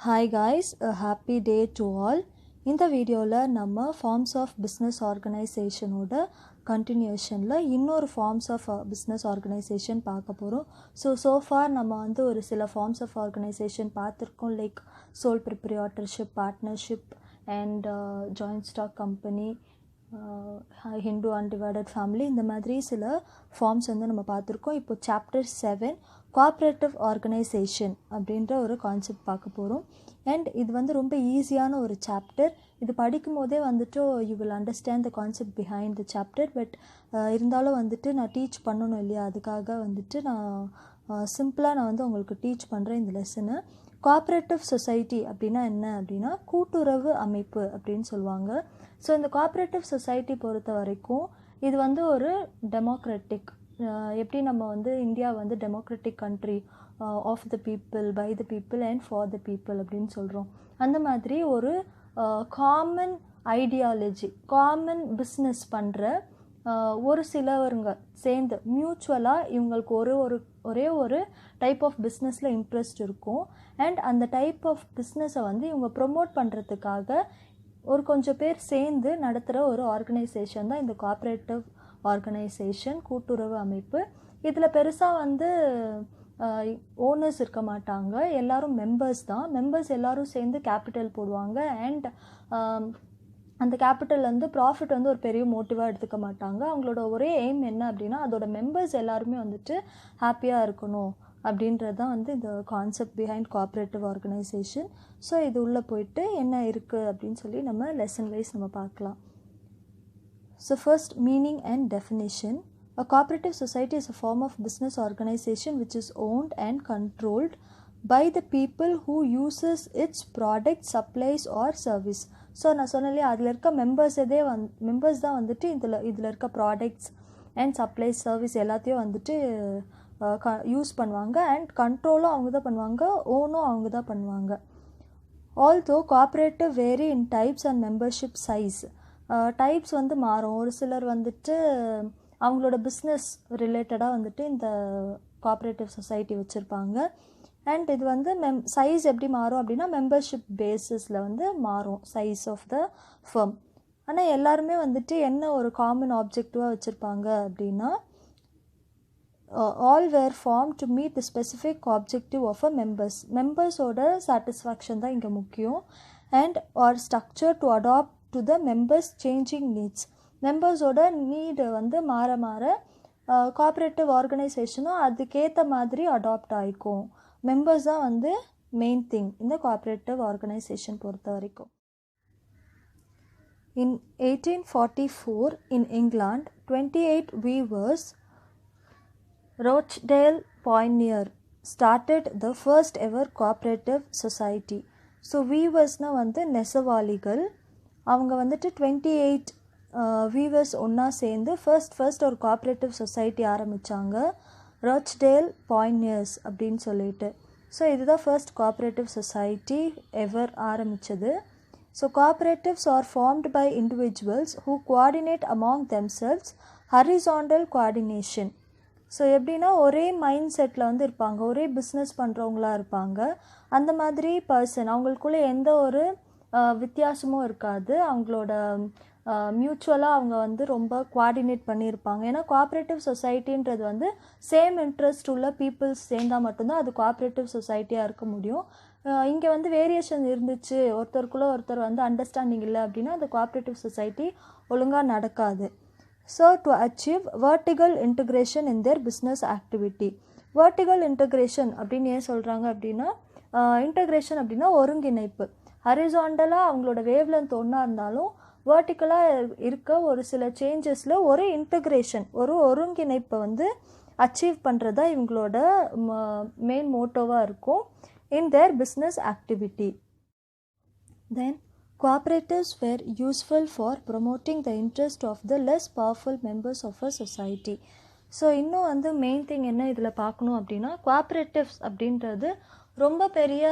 Hi guys, a happy day to all. இந்த வீடியோவில் நம்ம ஃபார்ம்ஸ் ஆஃப் பிஸ்னஸ் ஆர்கனைசேஷனோட கண்டினியூஷனில் இன்னொரு ஃபார்ம்ஸ் ஆஃப் பிஸ்னஸ் ஆர்கனைசேஷன் பார்க்க போகிறோம். ஸோ ஃபார் நம்ம வந்து ஒரு சில ஃபார்ம்ஸ் ஆஃப் ஆர்கனைசேஷன் பார்த்துருக்கோம். Like sole proprietorship, partnership and joint stock company, Hindu undivided family, இந்த மாதிரி சில ஃபார்ம்ஸ் வந்து நம்ம பார்த்துருக்கோம். இப்போ சாப்டர் 7 கோஆப்ரேட்டிவ் ஆர்கனைசேஷன் அப்படின்ற ஒரு கான்செப்ட் பார்க்க போகிறோம். அண்ட் இது வந்து ரொம்ப ஈஸியான ஒரு சாப்டர். இது படிக்கும் போதே வந்துட்டு you will understand the concept behind the chapter. But இருந்தாலும் வந்துட்டு நான் டீச் பண்ணணும் இல்லையா, அதுக்காக வந்துட்டு நான் சிம்பிளாக நான் வந்து உங்களுக்கு டீச் பண்ணுறேன் இந்த லெசனை. கோஆப்ரேட்டிவ் சொசைட்டி அப்படின்னா என்ன அப்படின்னா கூட்டுறவு அமைப்பு அப்படின்னு சொல்லுவாங்க. ஸோ இந்த கோஆப்ரேட்டிவ் சொசைட்டி பொறுத்த வரைக்கும் இது வந்து ஒரு டெமோக்ராட்டிக், எப்படி நம்ம வந்து இந்தியா வந்து democratic country, of the people, by the people and for the people அப்படின்னு சொல்கிறோம். அந்த மாதிரி ஒரு காமன் ஐடியாலஜி, காமன் பிஸ்னஸ் பண்ணுற ஒரு சிலவருங்க சேர்ந்து மியூச்சுவலாக இவங்களுக்கு ஒரே ஒரு டைப் ஆஃப் பிஸ்னஸில் இன்ட்ரெஸ்ட் இருக்கும். அண்ட் அந்த டைப் ஆஃப் பிஸ்னஸை வந்து இவங்க ப்ரொமோட் பண்ணுறதுக்காக ஒரு கொஞ்சம் பேர் சேர்ந்து நடத்துகிற ஒரு ஆர்கனைசேஷன் தான் இந்த கோஆப்ரேட்டிவ் ஆர்கனைசேஷன், கூட்டுறவு அமைப்பு. இதில் பெருசாக வந்து ஓனர்ஸ் இருக்க மாட்டாங்க, எல்லோரும் மெம்பர்ஸ் தான். மெம்பர்ஸ் எல்லோரும் சேர்ந்து கேபிட்டல் போடுவாங்க. அண்ட் அந்த கேபிட்டல் வந்து ப்ராஃபிட் வந்து ஒரு பெரிய மோட்டிவாக எடுத்துக்க மாட்டாங்க. அவங்களோட ஒரே எய்ம் என்ன அப்படின்னா அதோட மெம்பர்ஸ் எல்லாருமே வந்துட்டு ஹாப்பியாக இருக்கணும் அப்படின்றது தான் வந்து இந்த concept behind cooperative organisation. So இது உள்ளே போயிட்டு என்ன இருக்குது அப்படின்னு சொல்லி நம்ம லெசன் வைஸ் நம்ம பார்க்கலாம். So first, meaning and definition. A cooperative society is a form of business organization which is owned and controlled by the people who uses its product, supplies or service. So நான் சொன்னாலே அதில் இருக்க members தான் வந்துட்டு இதில் இருக்க products and supplies, service எல்லாத்தையும் வந்துட்டு யூஸ் பண்ணுவாங்க. அண்ட் கண்ட்ரோலும் அவங்க தான் பண்ணுவாங்க, ஓனும் அவங்க தான் பண்ணுவாங்க. Although cooperative vary in types and membership size. Types வந்து மாறும். ஒரு சிலர் வந்துட்டு அவங்களோட பிஸ்னஸ் ரிலேட்டடாக வந்துட்டு இந்த கோஆப்ரேட்டிவ் சொசைட்டி வச்சுருப்பாங்க. அண்ட் இது வந்து சைஸ் எப்படி மாறும் அப்படின்னா மெம்பர்ஷிப் பேஸிஸில் வந்து மாறும் சைஸ் ஆஃப் த ஃபர்ம். ஆனால் எல்லாருமே வந்துட்டு என்ன ஒரு காமன் ஆப்ஜெக்டிவாக வச்சுருப்பாங்க அப்படின்னா all were form to meet the specific objective of a மெம்பர்ஸோட சாட்டிஸ்ஃபேக்ஷன் தான் இங்கே முக்கியம். And are structure to adapt to the members changing needs. மெம்பர்ஸோட நீடு வந்து மாற மாற கோஆப்ரேட்டிவ் ஆர்கனைசேஷனும் அதுக்கேற்ற மாதிரி அடாப்ட் ஆகிக்கும். மெம்பர்ஸ் தான் வந்து மெயின் திங் இந்த கோஆப்ரேட்டிவ் ஆர்கனைசேஷன் பொறுத்த வரைக்கும். In 1844 in England, 28 weavers, Rochdale Pioneer, started the first ever cooperative society. So வீவர்ஸ்னால் வந்து நெசவாளிகள். அவங்க வந்துட்டு 28 வீவர்ஸ் ஒன்றா சேர்ந்து ஃபர்ஸ்ட் ஒரு கோஆப்ரேட்டிவ் சொசைட்டி ஆரம்பித்தாங்க, ராச்டேல் பாயினியர்ஸ் அப்படின்னு சொல்லிட்டு. ஸோ இதுதான் ஃபர்ஸ்ட் கோஆப்ரேட்டிவ் சொசைட்டி எவர் ஆரம்பித்தது. So cooperatives are formed by individuals who coordinate among themselves, horizontal coordination. So எப்படின்னா ஒரே மைண்ட் செட்டில் வந்து இருப்பாங்க, ஒரே பிஸ்னஸ் பண்ணுறவங்களா இருப்பாங்க. அந்த மாதிரி பர்சன் அவங்களுக்குள்ளே எந்த ஒரு வித்தியாசமும் இருக்காது. அவங்களோட மியூச்சுவலாக அவங்க வந்து ரொம்ப கோஆர்டினேட் பண்ணியிருப்பாங்க. ஏன்னா கோஆப்ரேட்டிவ் சொசைட்டின்றது வந்து சேம் இன்ட்ரெஸ்ட் உள்ள பீப்புள்ஸ் சேர்ந்தால் மட்டும்தான் அது கோஆப்ரேட்டிவ் சொசைட்டியாக இருக்க முடியும். இங்கே வந்து வேரியேஷன் இருந்துச்சு, ஒருத்தருக்குள்ளே ஒருத்தர் வந்து அண்டர்ஸ்டாண்டிங் இல்லை அப்படின்னா அந்த கோஆப்ரேட்டிவ் சொசைட்டி ஒழுங்காக நடக்காது. So to achieve vertical integration in their business activity. Vertical integration அப்படின்னு ஏன் சொல்கிறாங்க அப்படின்னா இன்டகிரேஷன் அப்படின்னா ஒருங்கிணைப்பு. ஹரிசாண்டலாக அவங்களோட வேவ்லென்த் ஒன்றா இருந்தாலும் வெர்டிக்கலாக இருக்க ஒரு சில சேஞ்சஸில் ஒரு இன்டகிரேஷன், ஒரு ஒருங்கிணைப்பை வந்து அச்சீவ் பண்ணுறது தான் இவங்களோட மெயின் மோட்டோவாக இருக்கும் in their business activity. Then cooperatives were useful for promoting the interest of the less powerful members of a society. So இன்னும் வந்து மெயின் திங் என்ன இதில் பார்க்கணும் அப்படின்னா கோஆப்ரேட்டிவ்ஸ் அப்படின்றது ரொம்ப பெரிய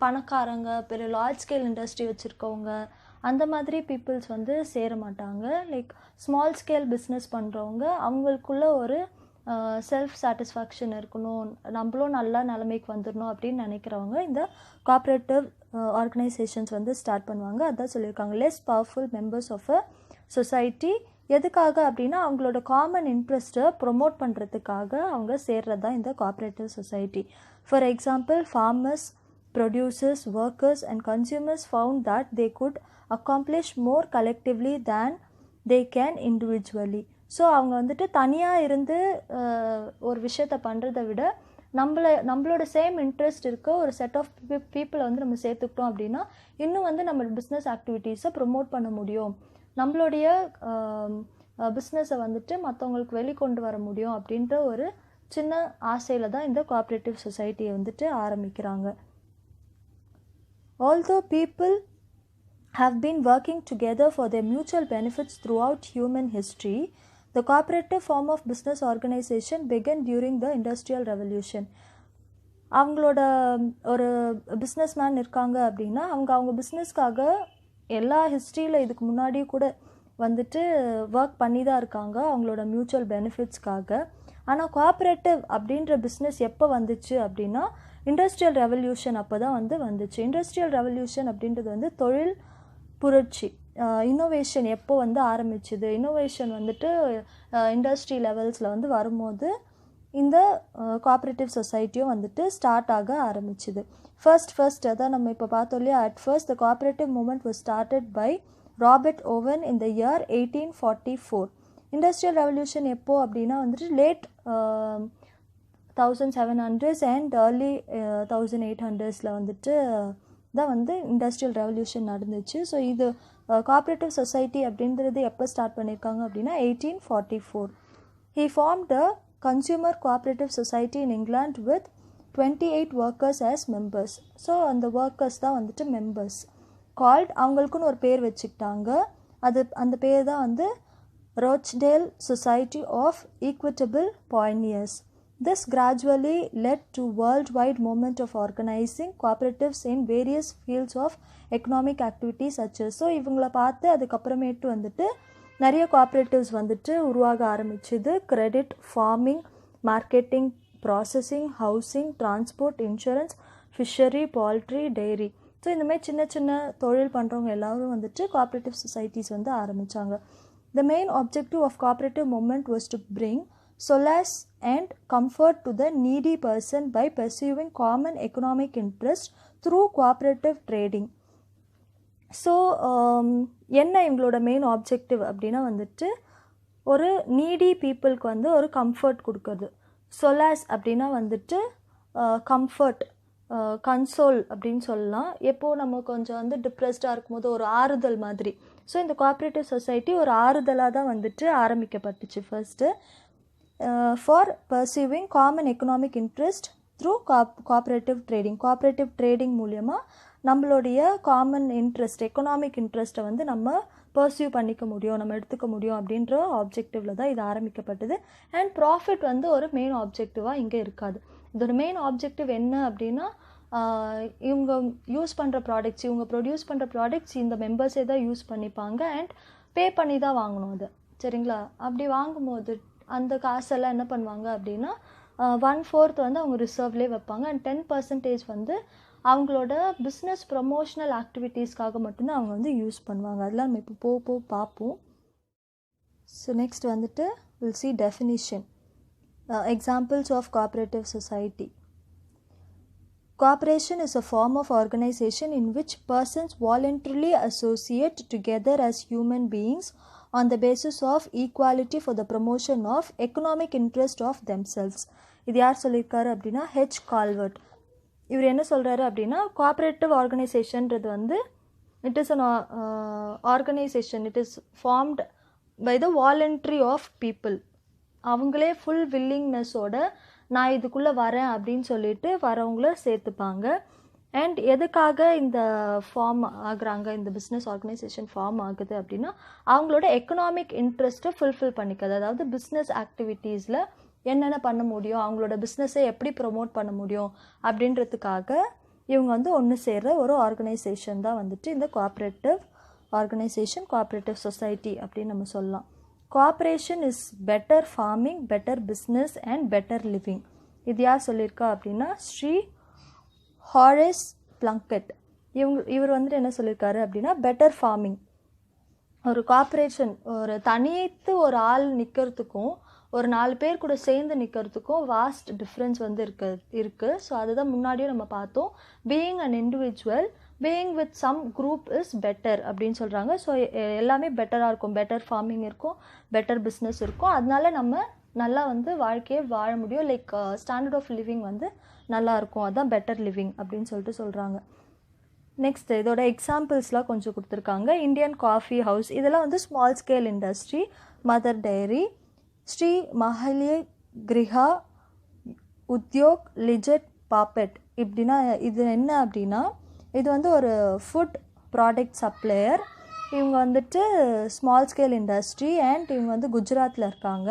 பணக்காரங்க, பெரிய லார்ஜ் ஸ்கேல் இண்டஸ்ட்ரி வச்சுருக்கவங்க அந்த மாதிரி பீப்புள்ஸ் வந்து சேர மாட்டாங்க. லைக் ஸ்மால் ஸ்கேல் பிஸ்னஸ் பண்ணுறவங்க அவங்களுக்குள்ள ஒரு செல்ஃப் சாட்டிஸ்ஃபேக்ஷன் இருக்கணும், நம்மளும் நல்ல நிலைமைக்கு வந்துடணும் அப்படின்னு நினைக்கிறவங்க இந்த கோஆப்ரேட்டிவ் ஆர்கனைசேஷன்ஸ் வந்து ஸ்டார்ட் பண்ணுவாங்க. அதான் சொல்லியிருக்காங்க, less powerful members of a society. எதுக்காக அப்படின்னா அவங்களோட காமன் இன்ட்ரெஸ்ட்டை ப்ரொமோட் பண்ணுறதுக்காக அவங்க சேர்றது தான் இந்த cooperative society. For example, farmers, producers, workers and consumers found that they could accomplish more collectively than they can individually. So அவங்க வந்துட்டு தனியாக இருந்து ஒரு விஷயத்தை பண்ணுறதை விட நம்மளோட சேம் இன்ட்ரெஸ்ட் இருக்க ஒரு செட் ஆஃப் பீப்புளை வந்து நம்ம சேர்த்துக்கிட்டோம் அப்படின்னா இன்னும் வந்து நம்ம பிஸ்னஸ் ஆக்டிவிட்டீஸை ப்ரொமோட் பண்ண முடியும், நம்மளுடைய பிஸ்னஸை வந்துட்டு மற்றவங்களுக்கு வெளிக்கொண்டு வர முடியும் அப்படின்ற ஒரு சின்ன ஆசையில் தான் இந்த கோஆப்ரேட்டிவ் சொசைட்டியை வந்துட்டு ஆரம்பிக்கிறாங்க. Although people have been working together for their mutual benefits throughout human history, the cooperative form of business organization began during the Industrial Revolution. அவங்களோட ஒரு பிஸ்னஸ் மேன் இருக்காங்க அப்படின்னா அவங்க பிஸ்னஸ்க்காக எல்லா ஹிஸ்ட்ரியில் இதுக்கு முன்னாடி கூட வந்துட்டு ஒர்க் பண்ணி தான் இருக்காங்க அவங்களோட மியூச்சுவல் பெனிஃபிட்ஸ்க்காக. ஆனால் கோஆப்ரேட்டிவ் அப்படின்ற பிஸ்னஸ் எப்போ வந்துச்சு அப்படின்னா இண்டஸ்ட்ரியல் ரெவல்யூஷன் அப்போ தான் வந்துச்சு. இண்டஸ்ட்ரியல் ரெவல்யூஷன் அப்படின்றது வந்து தொழில் புரட்சி, இன்னோவேஷன் எப்போ வந்து ஆரம்பிச்சுது, இன்னோவேஷன் வந்துட்டு இண்டஸ்ட்ரி லெவல்ஸில் வந்து வரும்போது இந்த கோஆப்ரேட்டிவ் சொசைட்டியும் வந்துட்டு ஸ்டார்ட் ஆக ஆரம்பிச்சுது. ஃபர்ஸ்ட் அதான் நம்ம இப்போ பார்த்தோம் இல்லையா, at first the cooperative movement was started by Robert Owen in the year 1844. Industrial revolution எப்போ அப்படின்னா வந்துட்டு late 1700s and early 1800s வந்துட்டு தான் வந்து இண்டஸ்ட்ரியல் ரெவல்யூஷன் நடந்துச்சு. ஸோ இது கோஆப்ரேட்டிவ் சொசைட்டி அப்படின்றது எப்போ ஸ்டார்ட் பண்ணியிருக்காங்க அப்படின்னா 1844. He formed a consumer cooperative society in England with 28 workers as members. So அந்த ஒர்க்கர்ஸ் தான் வந்துட்டு மெம்பர்ஸ் கால்ட், அவங்களுக்குன்னு ஒரு பேர் வச்சுக்கிட்டாங்க. அந்த பேர் தான் வந்து Rochdale society of equitable pioneers. This gradually led to worldwide movement of organizing cooperatives in various fields of economic activities such as. So இவங்கள பார்த்து அதுக்கப்புறமேட்டு வந்துட்டு நிறைய கோஆப்ரேட்டிவ்ஸ் வந்துட்டு உருவாக ஆரம்பிச்சுது. Credit, farming, marketing, processing, housing, transport, insurance, fishery, poultry, dairy. So இந்தமாதிரி சின்ன சின்ன தொழில் பண்ணுறவங்க எல்லோரும் வந்துட்டு கோஆப்ரேட்டிவ் சொசைட்டிஸ் வந்து ஆரம்பித்தாங்க. The main objective of cooperative movement was to bring solace and comfort to the needy person by pursuing common economic interest through cooperative trading. So என்ன இவங்களோட மெயின் ஆப்ஜெக்டிவ் அப்படின்னா வந்துட்டு ஒரு நீடி பீப்புளுக்கு வந்து ஒரு கம்ஃபர்ட் கொடுக்குறது. சொலாஸ் அப்படின்னா வந்துட்டு கம்ஃபர்ட், கன்சோல் அப்படின்னு சொல்லலாம். எப்போது நம்ம கொஞ்சம் வந்து டிப்ரெஸ்டாக இருக்கும்போது ஒரு ஆறுதல் மாதிரி. ஸோ இந்த கோஆப்ரேட்டிவ் சொசைட்டி ஒரு ஆறுதலாக தான் வந்துட்டு ஆரம்பிக்கப்பட்டுச்சு first. For perceiving common economic interest through cooperative trading. Cooperative trading மூலயமா நம்மளுடைய காமன் இன்ட்ரெஸ்ட், எக்கனாமிக் இன்ட்ரெஸ்ட்டை வந்து நம்ம பர்சியூ பண்ணிக்க முடியும், நம்ம எடுத்துக்க முடியும் அப்படின்ற ஆப்ஜெக்டிவில் தான் இது ஆரம்பிக்கப்பட்டது. அண்ட் ப்ராஃபிட் வந்து ஒரு மெயின் ஆப்ஜெக்டிவாக இங்கே இருக்காது. இதோட மெயின் ஆப்ஜெக்டிவ் என்ன அப்படின்னா இவங்க யூஸ் பண்ணுற ப்ராடக்ட்ஸ், இவங்க ப்ரொடியூஸ் பண்ணுற ப்ராடக்ட்ஸ் இந்த மெம்பர்ஸே தான் யூஸ் பண்ணிப்பாங்க அண்ட் பே பண்ணி தான் வாங்கணும் அது, சரிங்களா? அப்படி வாங்கும்போது அந்த காசெல்லாம் என்ன பண்ணுவாங்க அப்படின்னா 1/4 வந்து அவங்க ரிசர்வ்லேயே வைப்பாங்க அண்ட் 10% வந்து அவங்களோட பிஸ்னஸ் ப்ரமோஷனல் ஆக்டிவிட்டீஸ்க்காக மட்டும்தான் அவங்க வந்து யூஸ் பண்ணுவாங்க. அதெல்லாம் நம்ம இப்போ போக பார்ப்போம். ஸோ நெக்ஸ்ட் வந்துட்டு will see definition, examples of cooperative society. Cooperation is a form of organization in which persons voluntarily associate together as human beings on the basis of equality for the promotion of economic interest of themselves. இது யார் சொல்லியிருக்காரு அப்படின்னா H கால்வர்ட். இவர் என்ன சொல்கிறாரு அப்படின்னா cooperative ஆர்கனைசேஷன்றது வந்து it is an organization, it is formed by the voluntary of people. அவங்களே ஃபுல் வில்லிங்னஸோட நான் இதுக்குள்ளே வரேன் அப்படின்னு சொல்லிட்டு வரவங்கள சேர்த்துப்பாங்க. அண்ட் எதுக்காக இந்த ஃபார்ம் ஆகுறாங்க, இந்த பிஸ்னஸ் ஆர்கனைசேஷன் ஃபார்ம் ஆகுது அப்படின்னா அவங்களோட எக்கனாமிக் இன்ட்ரெஸ்ட்டை ஃபுல்ஃபில் பண்ணிக்கிறது. அதாவது பிஸ்னஸ் ஆக்டிவிட்டீஸில் என்னென்ன பண்ண முடியும், அவங்களோட பிஸ்னஸை எப்படி ப்ரொமோட் பண்ண முடியும் அப்படின்றதுக்காக இவங்க வந்து ஒன்று சேர்ற ஒரு ஆர்கனைசேஷன் தான் வந்துட்டு இந்த கோஆப்ரேட்டிவ் ஆர்கனைசேஷன், கோஆப்ரேட்டிவ் சொசைட்டி அப்படின்னு நம்ம சொல்லலாம். cooperation is better farming, better business and better living. இது யார் சொல்லியிருக்கா அப்படின்னா ஸ்ரீ ஹாரிஸ் பிளங்கெட். இவர் வந்துட்டு என்ன சொல்லியிருக்காரு அப்படின்னா பெட்டர் ஃபார்மிங், ஒரு கார்ப்பரேஷன் ஒரு தனித்து ஒரு ஆள் நிற்கிறதுக்கும் ஒரு 4 பேர் கூட சேர்ந்து நிற்கிறதுக்கும் வாஸ்ட் டிஃப்ரென்ஸ் வந்து இருக்குது. ஸோ அதுதான் முன்னாடியும் நம்ம பார்த்தோம். Being an individual, being with some group is better அப்படின்னு சொல்கிறாங்க. ஸோ எல்லாமே பெட்டராக இருக்கும், பெட்டர் ஃபார்மிங் இருக்கும், பெட்டர் பிஸ்னஸ் இருக்கும். அதனால நம்ம நல்லா வந்து வாழ்க்கையை வாழ முடியும், லைக் ஸ்டாண்டர்ட் ஆஃப் லிவிங் வந்து நல்லா இருக்கும். அதுதான் பெட்டர் லிவிங் அப்படின்னு சொல்லிட்டு சொல்கிறாங்க. நெக்ஸ்ட் இதோட எக்ஸாம்பிள்ஸ்லாம் கொஞ்சம் கொடுத்துருக்காங்க. இந்தியன் காஃபி ஹவுஸ், இதெல்லாம் வந்து small scale industry. Mother Dairy, Shri Mahila Griha Udyog Lijjat Papad. இப்படின்னா இது என்ன அப்படின்னா இது வந்து ஒரு ஃபுட் ப்ராடக்ட் சப்ளையர். இவங்க வந்துட்டு ஸ்மால் ஸ்கேல் இண்டஸ்ட்ரி அண்ட் இவங்க வந்து குஜராத்தில் இருக்காங்க.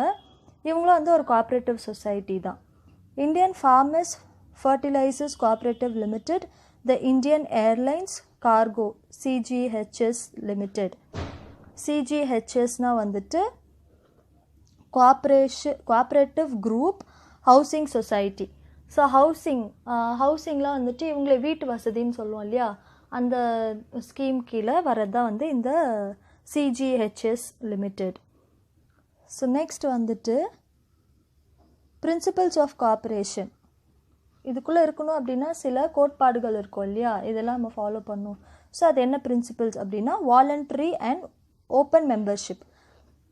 இவங்களும் வந்து ஒரு கோஆப்ரேட்டிவ் சொசைட்டி தான். Indian farmers fertilisers cooperative limited, the Indian airlines cargo CGHS limited. சிஜிஹெச்எஸ்னால் வந்துட்டு cooperative group housing society. So ஹவுசிங்லாம் வந்துட்டு இவங்களே வீட்டு வசதின்னு சொல்லுவோம் இல்லையா, அந்த ஸ்கீம் கீழே வர்றது தான் வந்து இந்த சிஜிஹெச்எஸ் லிமிடெட். ஸோ நெக்ஸ்ட் வந்துட்டு பிரின்சிபல்ஸ் ஆஃப் கோஆப்ரேஷன். இதுக்குள்ளே இருக்கணும் அப்படின்னா சில கோட்பாடுகள் இருக்கும் இல்லையா, இதெல்லாம் நம்ம ஃபாலோ பண்ணணும். ஸோ அது என்ன பிரின்சிபல்ஸ் அப்படின்னா voluntary and open membership.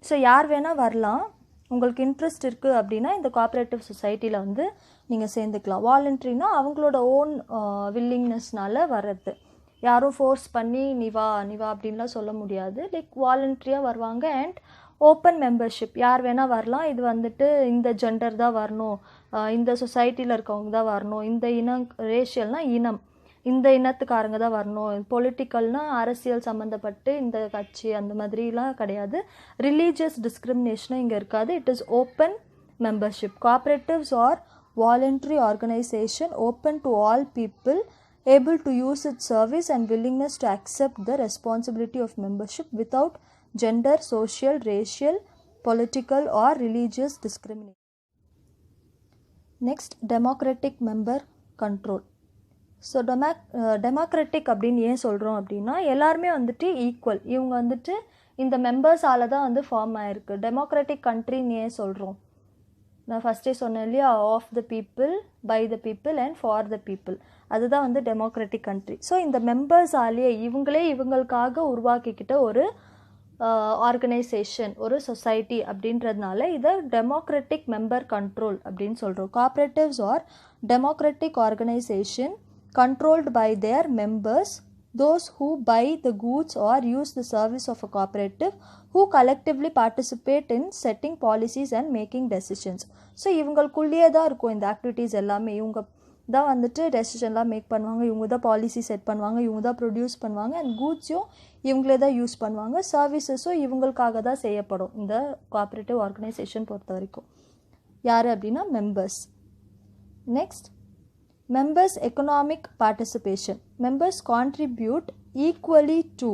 So யார் வேணால் வரலாம், உங்களுக்கு இன்ட்ரெஸ்ட் இருக்குது அப்படின்னா இந்த கோஆப்ரேட்டிவ் சொசைட்டியில் வந்து நீங்கள் சேர்ந்துக்கலாம். வாலண்ட்ரினா அவங்களோட ஓன் வில்லிங்னஸ்னால வர்றது, யாரும் ஃபோர்ஸ் பண்ணி நீ வா அப்படின்லாம் சொல்ல முடியாது. லைக் வாலண்ட்ரியாக வருவாங்க. அண்ட் ஓப்பன் மெம்பர்ஷிப், யார் வேணால் வரலாம். இது வந்துட்டு இந்த ஜெண்டர் தான் வரணும், இந்த சொசைட்டியில் இருக்கவங்க தான் வரணும், இந்த இனம், ரேஷியல்னால் இனம், இந்த இனத்துக்காரங்க தான் வரணும், பொலிட்டிக்கல்னால் அரசியல் சம்மந்தப்பட்டு இந்த கட்சி அந்த மாதிரிலாம் கிடையாது. ரிலீஜியஸ் டிஸ்கிரிமினேஷனும் இங்கே இருக்காது. It is open membership. Cooperatives are voluntary organization open to all people able to use its service and willingness to accept the responsibility of membership without gender, social, racial, political or religious discrimination. Next, democratic member control. So democratic அப்படின்னு ஏன் சொல்கிறோம் அப்படின்னா எல்லாருமே வந்துட்டு equal. இவங்க வந்துட்டு இந்த மெம்பர்ஸால் தான் வந்து ஃபார்ம் ஆகிருக்கு. டெமோக்ராட்டிக் கண்ட்ரின்னு ஏன் சொல்கிறோம், நான் ஃபஸ்ட்டே சொன்னேன் இல்லையா, of the people, by the people and for the people. அதுதான் வந்து டெமோக்ராட்டிக் கண்ட்ரி. ஸோ இந்த மெம்பர்ஸாலேயே இவங்களே இவங்களுக்காக உருவாக்கிக்கிட்ட ஒரு ஆர்கனைசேஷன், ஒரு சொசைட்டி அப்படின்றதுனால இதை டெமோக்ராட்டிக் மெம்பர் கண்ட்ரோல் அப்படின்னு சொல்கிறோம். Cooperatives are democratic organization controlled by their members, those who buy the goods or use the service of a cooperative, who collectively participate in setting policies and making decisions. So இவங்களுக்குள்ளேயே தான் இருக்கும் இந்த activities எல்லாமே. இவங்க தான் வந்துட்டு டெசிஷன்லாம் make பண்ணுவாங்க, இவங்க தான் பாலிசி செட் பண்ணுவாங்க, இவங்க தான் ப்ரொடியூஸ் பண்ணுவாங்க. அண்ட் கூட்ஸையும் இவங்களே தான் யூஸ் பண்ணுவாங்க. சர்வீசஸும் இவங்களுக்காக தான் செய்யப்படும் இந்த கோஆப்ரேட்டிவ் ஆர்கனைசேஷன் பொறுத்த வரைக்கும். யார் அப்படின்னா members. Next, members economic participation. Members contribute equally to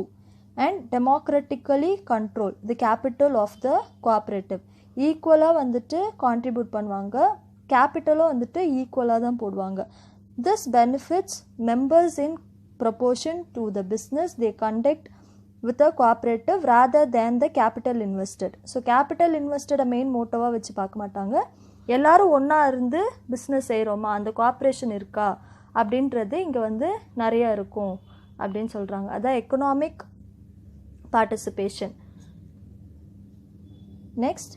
and democratically control the capital of the cooperative. ஈக்குவலாக வந்துட்டு கான்ட்ரிபியூட் பண்ணுவாங்க, கேபிட்டலும் வந்துட்டு ஈக்குவலாக தான் போடுவாங்க. This benefits members in proportion to the business they conduct with a cooperative rather than the capital invested. So capital invested main மோட்டோவாக வச்சு பார்க்க மாட்டாங்க. எல்லோரும் ஒன்றா இருந்து பிஸ்னஸ் செய்கிறோமா, அந்த கோஆப்ரேஷன் இருக்கா அப்படின்றது இங்கே வந்து நிறையா இருக்கும் அப்படின்னு சொல்கிறாங்க. அதான் economic participation. Next,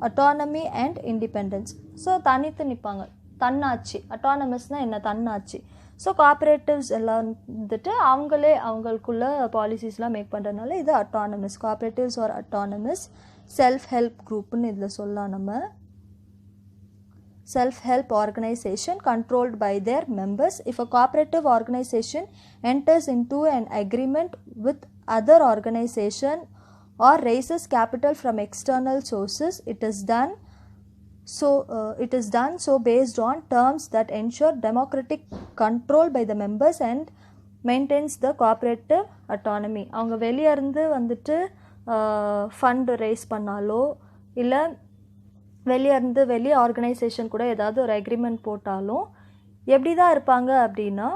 autonomy and independence. So தனித்து நிற்பாங்க, தன்னாட்சி. அட்டானமஸ்னால் என்ன, தன்னாட்சி. ஸோ கோஆப்ரேட்டிவ்ஸ் எல்லாம் வந்துட்டு அவங்களே அவங்களுக்குள்ள பாலிசிஸ்லாம் மேக் பண்ணுறதுனால இது autonomous. Cooperatives are autonomous. Self help குரூப்னு இதில் சொல்லலாம் நம்ம. Self-help organization controlled by their members. If a cooperative organization enters into an agreement with other organization or raises capital from external sources, it is done so based on terms that ensure democratic control by the members and maintains the cooperative autonomy. அவங்க வெளியே இருந்து வந்துட்டு fund raise பண்ணாலோ இல்லை வெளியே organisation கூட ஏதாவது ஒரு அக்ரிமெண்ட் போட்டாலும் எப்படி தான் இருப்பாங்க அப்படின்னா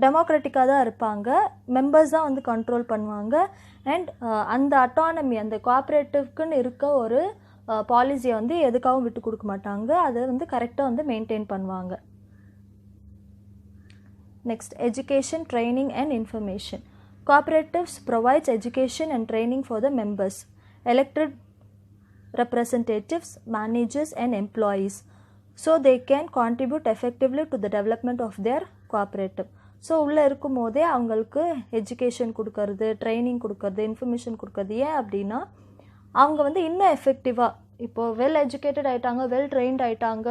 டெமோக்ராட்டிக்காக தான் இருப்பாங்க. மெம்பர்ஸ் தான் வந்து கண்ட்ரோல் பண்ணுவாங்க. அண்ட் அந்த அட்டானமி, அந்த கோஆப்ரேட்டிவ்க்குன்னு இருக்க ஒரு பாலிசியை வந்து எதுக்காகவும் விட்டு கொடுக்க மாட்டாங்க. அதை வந்து கரெக்டாக வந்து மெயின்டைன் பண்ணுவாங்க. Next, education, training and information. Cooperatives provides education and training for the members, elected representatives, managers and employees, so they can contribute effectively to the development of their cooperative. So உள்ளே இருக்கும் போதே அவங்களுக்கு education கொடுக்கறது, training கொடுக்கறது, information கொடுக்கறது. ஏன் அப்படின்னா அவங்க வந்து இன்னும் எஃபெக்டிவாக, இப்போது வெல் எஜுகேட்டட் ஆகிட்டாங்க, வெல் ட்ரெயின்ட் ஆகிட்டாங்க,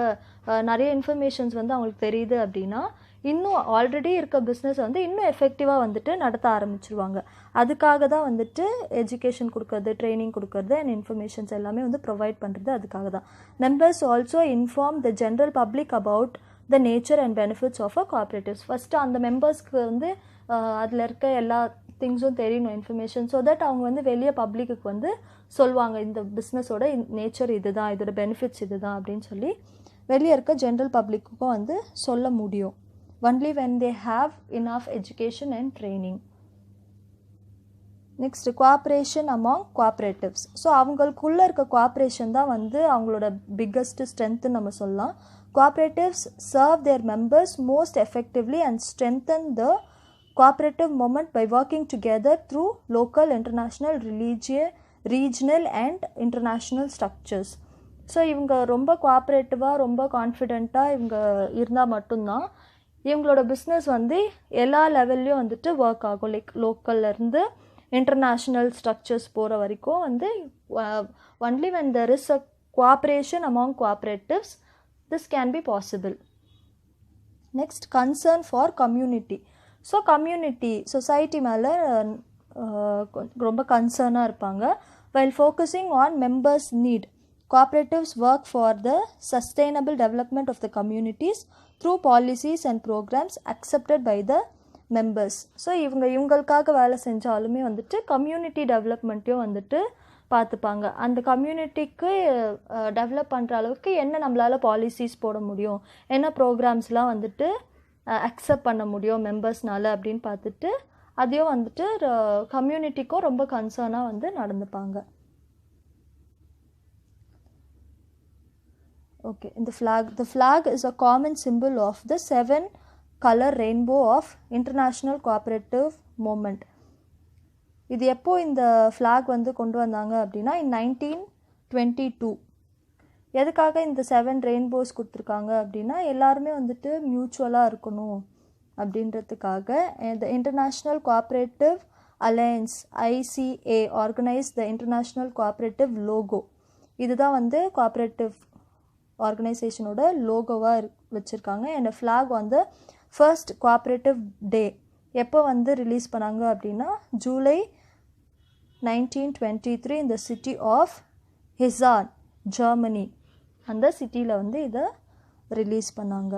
நிறைய இன்ஃபர்மேஷன்ஸ் வந்து அவங்களுக்கு தெரியுது அப்படின்னா இன்னும் ஆல்ரெடி இருக்க பிஸ்னஸ் வந்து இன்னும் எஃபெக்டிவாக வந்துட்டு நடத்த ஆரம்பிச்சிருவாங்க. அதுக்காக தான் வந்துட்டு எஜுகேஷன் கொடுக்கறது, ட்ரைனிங் கொடுக்கறது அண்ட் இன்ஃபர்மேஷன்ஸ் எல்லாமே வந்து ப்ரொவைட் பண்ணுறது அதுக்காக தான். Members also inform the general public about the nature and benefits of a cooperatives. First அந்த மெம்பர்ஸ்க்கு வந்து அதில் இருக்க எல்லா திங்ஸும் தெரியணும், இன்ஃபர்மேஷன். ஸோ தட் அவங்க வந்து வெளியே பப்ளிக்கு வந்து சொல்லுவாங்க, இந்த பிஸ்னஸோட நேச்சர் இது தான், இதோட பெனிஃபிட்ஸ் இது தான் அப்படின்னு சொல்லி வெளியே இருக்க ஜென்ரல் பப்ளிக்குக்கும் வந்து சொல்ல முடியும். Only when they have enough education and training. Next, cooperation among cooperatives. So அவங்களுக்குள்ளே இருக்க கோஆப்ரேஷன் தான் வந்து அவங்களோட பிக்கஸ்ட் ஸ்ட்ரென்த்துன்னு நம்ம சொல்லலாம். Cooperatives serve their members most effectively and strengthen the cooperative movement by working together through local, international, regional and international structures. So இவங்க ரொம்ப கோஆப்ரேட்டிவாக, ரொம்ப கான்ஃபிடெண்ட்டாக இவங்க இருந்தால் மட்டும்தான் இவங்களோட பிஸ்னஸ் வந்து எல்லா லெவல்லையும் வந்துட்டு ஒர்க் ஆகும். லைக் லோக்கல்லேருந்து இன்டர்நேஷ்னல் ஸ்ட்ரக்சர்ஸ் போகிற வரைக்கும் வந்து only when there is a cooperation among cooperatives this can be possible. Next, concern for community. So community, society மேலே ரொம்ப கன்சர்னாக இருப்பாங்க. while focusing on members' need, cooperatives work for the sustainable development of the communities through policies and programs accepted by the members. So இவங்களுக்காக வேலை செஞ்சாலுமே வந்துட்டு community டெவலப்மெண்ட்டையும் வந்துட்டு பார்த்துப்பாங்க. அந்த கம்யூனிட்டிக்கு டெவலப் பண்ணுற அளவுக்கு என்ன நம்மளால் பாலிசிஸ் போட முடியும், என்ன ப்ரோக்ராம்ஸ்லாம் வந்துட்டு அக்செப்ட் பண்ண முடியும் மெம்பர்ஸ்னால அப்படின்னு பார்த்துட்டு அதையும் வந்துட்டு கம்யூனிட்டிக்கும் ரொம்ப கன்சர்னாக வந்து நடந்துப்பாங்க. Okay, in the flag is a common symbol of the 7-color rainbow of international cooperative movement. இது எப்போ இந்த flag வந்து கொண்டு வந்தாங்க அப்படின்னா in 1922. எதுக்காக இந்த 7 ரெயின்போஸ் கொடுத்துருக்காங்க அப்படின்னா எல்லாருமே வந்துட்டு மியூச்சுவலாக இருக்கணும் அப்படின்றதுக்காக. the International Cooperative Alliance ICA organized the International Cooperative logo. இதுதான் வந்து கோஆப்ரேட்டிவ் ஆர்கனைசேஷனோட லோகோவாக வச்சுருக்காங்க. அண்ட் ஃப்ளாக் வந்து ஃபர்ஸ்ட் கோஆப்ரேட்டிவ் டே எப்போ வந்து ரிலீஸ் பண்ணாங்க அப்படின்னா ஜூலை 1923 இந்த சிட்டி ஆஃப் ஹிசான், ஜெர்மனி, அந்த சிட்டியில் வந்து இதை ரிலீஸ் பண்ணாங்க.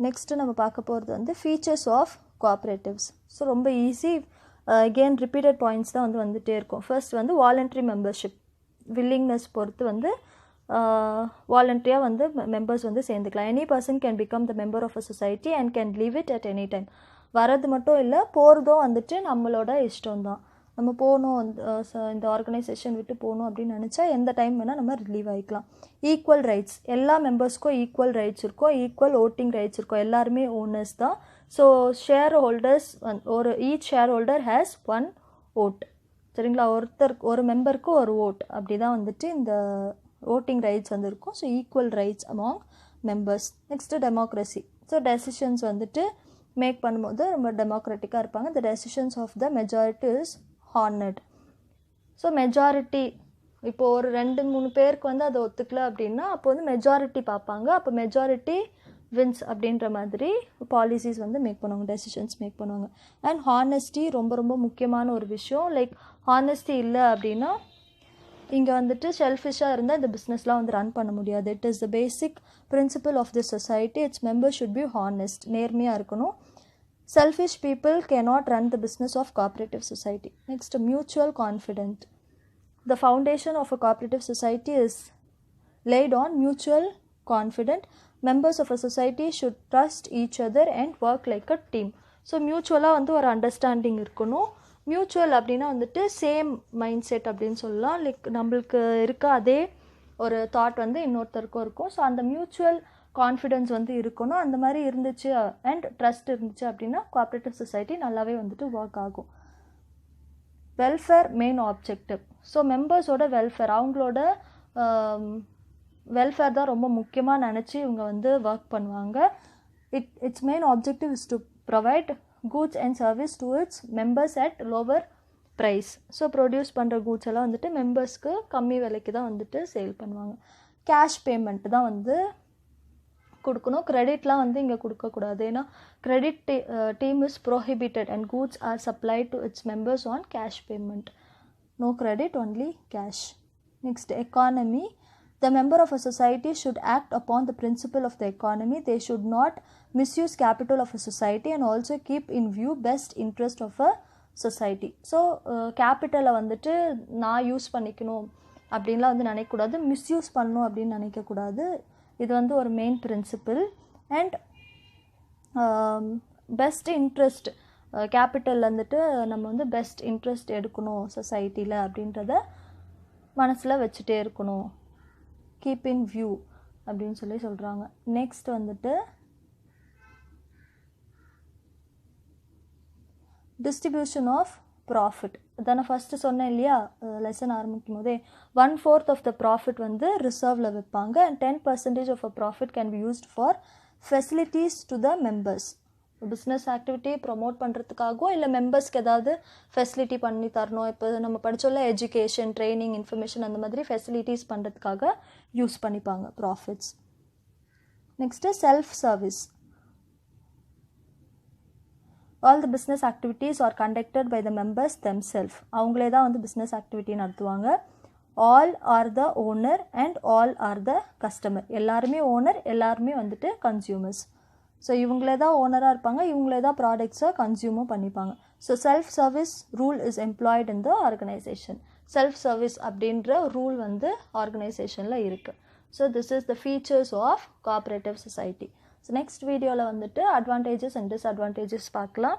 நெக்ஸ்ட்டு நம்ம பார்க்க போகிறது வந்து ஃபீச்சர்ஸ் ஆஃப் கோஆப்ரேட்டிவ்ஸ். ஸோ ரொம்ப ஈஸி, அகெயின் ரிப்பீட்டட் பாயிண்ட்ஸ் தான் வந்துகிட்டே இருக்கும். ஃபர்ஸ்ட் வந்து வாலண்ட்ரி மெம்பர்ஷிப், வில்லிங்னஸ் பொறுத்து வந்து வாலண்ட்ரியாக வந்து மெம்பர்ஸ் வந்து சேர்ந்துக்கலாம். Any person can become the member of a society and can leave it at any time. வரது மட்டும் இல்லை, போகிறதும் வந்துட்டு நம்மளோட இஷ்டம் தான். நம்ம போகணும், இந்த ஆர்கனைசேஷன் விட்டு போகணும் அப்படின்னு நினச்சா எந்த டைம் வேணால் நம்ம ரிலீவ் ஆகிக்கலாம். ஈக்குவல் ரைட்ஸ், எல்லா மெம்பர்ஸ்க்கும் ஈக்குவல் ரைட்ஸ் இருக்கும், ஈக்குவல் ஓட்டிங் ரைட்ஸ் இருக்கும். எல்லாருமே ஓனர்ஸ் தான். So share holders each share holder has 1 vote. சரிங்களா, ஒரு மெம்பருக்கு ஒரு ஓட், அப்படி தான் வந்துட்டு இந்த ஓட்டிங் ரைட்ஸ் வந்து இருக்கும். So equal rights among members. Next democracy. So decisions வந்துட்டு மேக் பண்ணும்போது ரொம்ப டெமோக்ராட்டிக்காக இருப்பாங்க. The decisions of the majority is ஹார்னட். ஸோ மெஜாரிட்டி இப்போது ஒரு 2-3 பேருக்கு வந்து அதை ஒத்துக்கல அப்படின்னா அப்போ வந்து மெஜாரிட்டி பார்ப்பாங்க. அப்போ மெஜாரிட்டி வின்ஸ் அப்படின்ற மாதிரி பாலிசிஸ் வந்து மேக் பண்ணுவாங்க, டெசிஷன்ஸ் மேக் பண்ணுவாங்க. அண்ட் ஹானஸ்டி ரொம்ப ரொம்ப முக்கியமான ஒரு விஷயம். லைக் ஹானஸ்டி இல்லை அப்படின்னா இங்கே வந்துட்டு செல்ஃபிஷாக இருந்தால் இந்த பிஸ்னஸ்லாம் வந்து ரன் பண்ண முடியாது. It is the basic principle of the society. Its members should be honest, நேர்மையாக இருக்கணும். Selfish people cannot run the business of cooperative society. Next, mutual confidence. The foundation of a cooperative society is laid on mutual confidence. Members of a society should trust each other and work like a team. So மியூச்சுவலாக வந்து ஒரு understanding இருக்கணும். Mutual அப்படின்னா வந்துட்டு same mind set அப்படின்னு சொல்லலாம். Like நம்மளுக்கு இருக்க அதே ஒரு தாட் வந்து இன்னொருத்தருக்கும் இருக்கும். ஸோ அந்த மியூச்சுவல் கான்ஃபிடென்ஸ் வந்து இருக்கணும். அந்த மாதிரி இருந்துச்சு அண்ட் ட்ரஸ்ட் இருந்துச்சு அப்படின்னா கோஆப்ரேட்டிவ் சொசைட்டி நல்லாவே வந்துட்டு ஒர்க் ஆகும். Welfare main objective. ஸோ மெம்பர்ஸோட வெல்ஃபேர், அவங்களோட வெல்ஃபேர் தான் ரொம்ப முக்கியமாக நினச்சி இவங்க வந்து ஒர்க் பண்ணுவாங்க. Its main objective is to provide goods and service to its members at lower price. So produce பண்ணுற கூட்ஸ் எல்லாம் வந்துட்டு மெம்பர்ஸ்க்கு கம்மி விலைக்கு தான் வந்துட்டு சேல் பண்ணுவாங்க. கேஷ் பேமெண்ட் தான் வந்து கொடுக்கணும். கிரெடிட்லாம் வந்து இங்கே கொடுக்கக்கூடாது. ஏன்னா credit team is prohibited and goods are supplied to its members on cash payment. No credit, only cash. Next, economy. The member of a society should act upon the principle of the economy. They should not misuse capital of a society and also keep in view best interest of a society. So கேபிட்டலை வந்துட்டு நான் use பண்ணிக்கணும் அப்படின்லாம் வந்து நினைக்கக்கூடாது. Misuse பண்ணணும் அப்படின்னு நினைக்கக்கூடாது. இது வந்து ஒரு main principle. And best interest, capital வந்துட்டு நம்ம வந்து பெஸ்ட் இன்ட்ரெஸ்ட் எடுக்கணும் சொசைட்டியில் அப்படின்றத மனசில் வச்சுட்டே இருக்கணும். கீப் இன் வியூ அப்படின்னு சொல்லி சொல்கிறாங்க. நெக்ஸ்ட் வந்துட்டு டிஸ்ட்ரிபியூஷன் ஆஃப் ப்ராஃபிட். இதை நான் ஃபஸ்ட்டு சொன்னேன் இல்லையா லெசன் ஆரம்பிக்கும் போதே. 1/4 ஆஃப் த ப்ராஃபிட் வந்து ரிசர்வில் வைப்பாங்க. And 10% of a profit can be used for facilities to the members. Business activity promote பண்ணுறதுக்காகவும் இல்லை மெம்பர்ஸ்க்கு ஏதாவது ஃபெசிலிட்டி பண்ணி தரணும். இப்போ நம்ம படிச்சோம்ல எஜுகேஷன், ட்ரைனிங், இன்ஃபர்மேஷன், அந்த மாதிரி ஃபெசிலிட்டிஸ் பண்ணுறதுக்காக யூஸ் பண்ணிப்பாங்க profits. Next self service. All the business activities are conducted by the members themself. அவங்களே தான் வந்து பிஸ்னஸ் ஆக்டிவிட்டி நடத்துவாங்க. All are the owner and all are the customer. எல்லாருமே ஓனர், எல்லாருமே வந்துட்டு கன்சியூமர்ஸ். ஸோ இவங்களே தான் ஓனராக இருப்பாங்க, இவங்களே தான் ப்ராடக்ட்ஸை கன்சியூமும் பண்ணிப்பாங்க. So self service rule is employed in the organization. Self service அப்படின்ற ரூல் வந்து ஆர்கனைசேஷனில் இருக்குது. So this is the features of cooperative society. So next வீடியோவில் வந்துட்டு அட்வான்டேஜஸ் அண்ட் டிஸ்அட்வான்டேஜஸ் பார்க்கலாம்.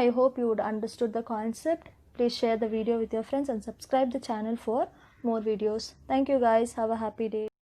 I hope you would understood the concept. Please share the video with your friends and subscribe the channel for more videos. Thank you guys. Have a happy day.